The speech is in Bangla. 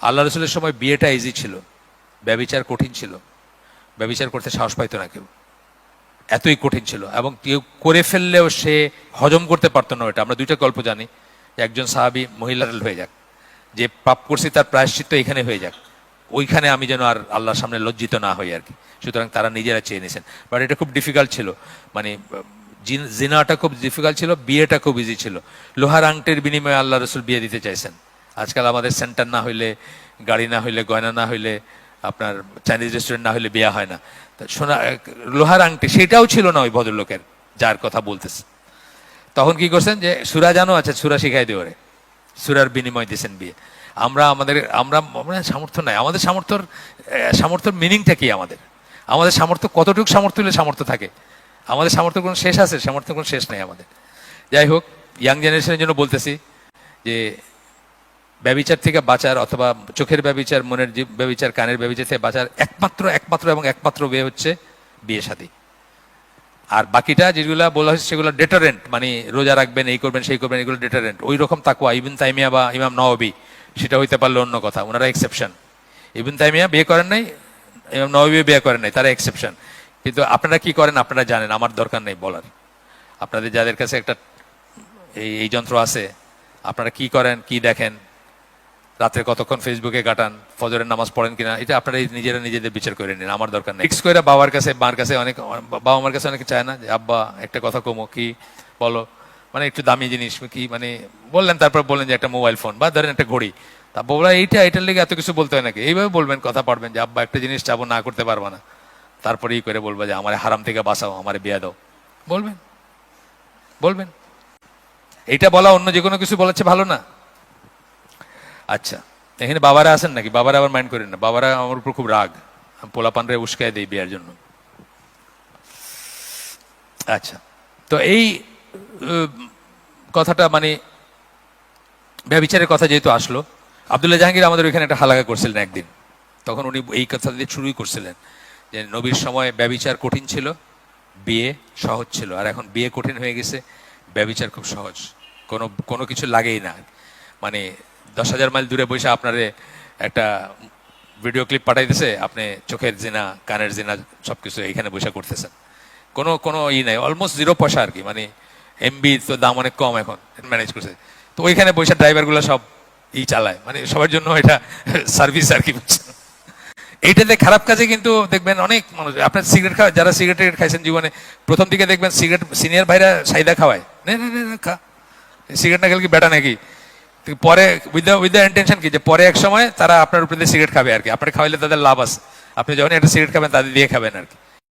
আল্লাহ রসুলের সময় বিয়েটা ইজি ছিল, ব্যভিচার কঠিন ছিল, ব্যভিচার করতে সাহস পাইতো না কেউ, এতই কঠিন ছিল। এবং কেউ করে ফেললেও সে হজম করতে পারতো না ওটা। আমরা দুইটা গল্প জানি, একজন সাহাবী মহিলার হয়ে যাক, যে পাপ করছি তার প্রায়শ্চিত্ত এখানে হয়ে যাক, ওইখানে আমি যেন আর আল্লাহর সামনে লজ্জিত না হই আর কি। সুতরাং তারা নিজেরা চেয়ে নিয়েছেন। বাট এটা খুব ডিফিকাল্ট ছিল, মানে জিনাটা খুব ডিফিকাল্ট ছিল, বিয়েটা খুব ইজি ছিল। লোহার আংটির বিনিময়ে আল্লাহ রসুল বিয়ে দিতে চাইছেন। আজকাল আমাদের সেন্টার না হইলে, গাড়ি না হইলে, গয়না না হইলে, আপনার চাইনিজ রেস্টুরেন্ট না হইলে বিয়ে হয় না। সোনা লোহার আংটি সেটাও ছিল না ওই ভদ্রলোকের যার কথা বলতেছে। তখন কি করছেন, যে সুরা জানো, আচ্ছা সুরা শিখাই দিয়ে ওরে, সুরার বিনিময় দিয়েছেন বিয়ে। আমরা সামর্থ্য নাই। আমাদের সামর্থ্যর মিনিংটা কি? আমাদের সামর্থ্য কতটুকু সামর্থ্য হলে সামর্থ্য থাকে? আমাদের সামর্থ্য কোনো শেষ আছে? সামর্থ্য কোনো শেষ নেই আমাদের। যাই হোক, ইয়াং জেনারেশনের জন্য বলতেছি যে ব্যভিচার থেকে বাঁচার, অথবা চোখের ব্যভিচার, মনের ব্যভিচার, কানের ব্যভিচার থেকে বাঁচার একমাত্র ওয়ে হচ্ছে বিয়ে শাদী। আর বাকিটা যেগুলো বলা হয়েছে সেগুলো ডেটারেন্ট, মানে রোজা রাখবেন, এই করবেন, সেই করবেন, এগুলো ডেটারেন্ট। ওই রকম তাকওয়া ইবনে তাইমিয়া বা ইমাম নওয়াবী সেটা হইতে পারলে অন্য কথা, ওনারা এক্সেপশন। ইবনে তাইমিয়া বিয়ে করেন নাই, ইমাম নওয়াবী বিয়ে করেন নাই, তারা এক্সেপশন। কিন্তু আপনারা কি করেন আপনারা জানেন, আমার দরকার নেই বলার। আপনাদের যাদের কাছে একটা এই যন্ত্র আছে, আপনারা কি করেন, কি দেখেন, রাত্রে কতক্ষণ ফেসবুকে কাটান, ফজরের নামাজ পড়েন কিনা, এটা আপনারা নিজেদের বিচার করে নিন, আমার দরকার নেই। ফিক্স করে বাবার কাছে, মার কাছে, বাবা মার কাছে অনেকে চায় না যে আব্বা একটা কথা কমো, কি বলো, মানে একটু দামি জিনিস কি, মানে বললেন, তারপর বললেন যে একটা মোবাইল ফোন বা ধরেন একটা ঘড়ি, তা বলা এটার লেগে এত কিছু বলতে হয় নাকি? এইভাবে বলবেন, কথা পারবেন যে আব্বা একটা জিনিস চাবো, না করতে পারবা না, তারপরে ই করে বলবা যে আমার হারাম থেকে বাঁচাও, আমার বিয়ে দাও, বলবেন। এইটা বলা অন্য যে কোনো কিছু বলাচ্ছে ভালো না? আচ্ছা, এখানে বাবারা আছেন নাকি? বাবারা আবার মাইন্ড করেন না, বাবারা আমার উপর খুব রাগ, পোলাপানরে উস্কায় দেই বিয়ের জন্য। আচ্ছা, তো এই কথাটা, মানে ব্যভিচারের কথা যেহেতু আসলো, আব্দুল্লাহ জাহাঙ্গীর আমাদের ওইখানে একটা হালাকা করছিলেন একদিন। তখন উনি এই কথা দিয়ে শুরুই করছিলেন যে নবীর সময় ব্যভিচার কঠিন ছিল, বিয়ে সহজ ছিল, আর এখন বিয়ে কঠিন হয়ে গেছে, ব্যভিচার খুব সহজ, কোনো কিছু লাগেই না। মানে 10,000 মাইল দূরে বসে আপনারে একটা ভিডিও ক্লিপ পাঠাইতেছে, আপনি চোখের জিনা, কানের জিনা সবকিছু এইখানে বসে করতেছেন, কোনো নাই, অলমোস্ট 0 পয়সা আর কি। মানে এমবি তো দাম অনেক কম এখন, ম্যানেজ করছে। তো ওইখানে বসে ড্রাইভারগুলো সব চালায়, মানে সবার জন্য এটা সার্ভিস আর কি। এইটাতে খারাপ কাজে কিন্তু দেখবেন অনেক মানুষ, আপনার সিগারেট খাওয়া, যারা সিগারেট খাইছেন জীবনে, প্রথম দিকে দেখবেন সিগারেট সিনিয়র ভাইরা সাইদা খাওয়ায়, খা, সিগারেট না খেলে কি বেটা নাকি? পরে উইথ দ্য ইন্টেনশন কি, যে পরে এক সময় তারা আপনার উপরে সিগারেট খাবে আর কি, আপনার খাওয়াইলে তাদের লাভ আছে, আপনি যখন একটা সিগারেট খাবেন তাদের দিয়ে খাবেন আর কি।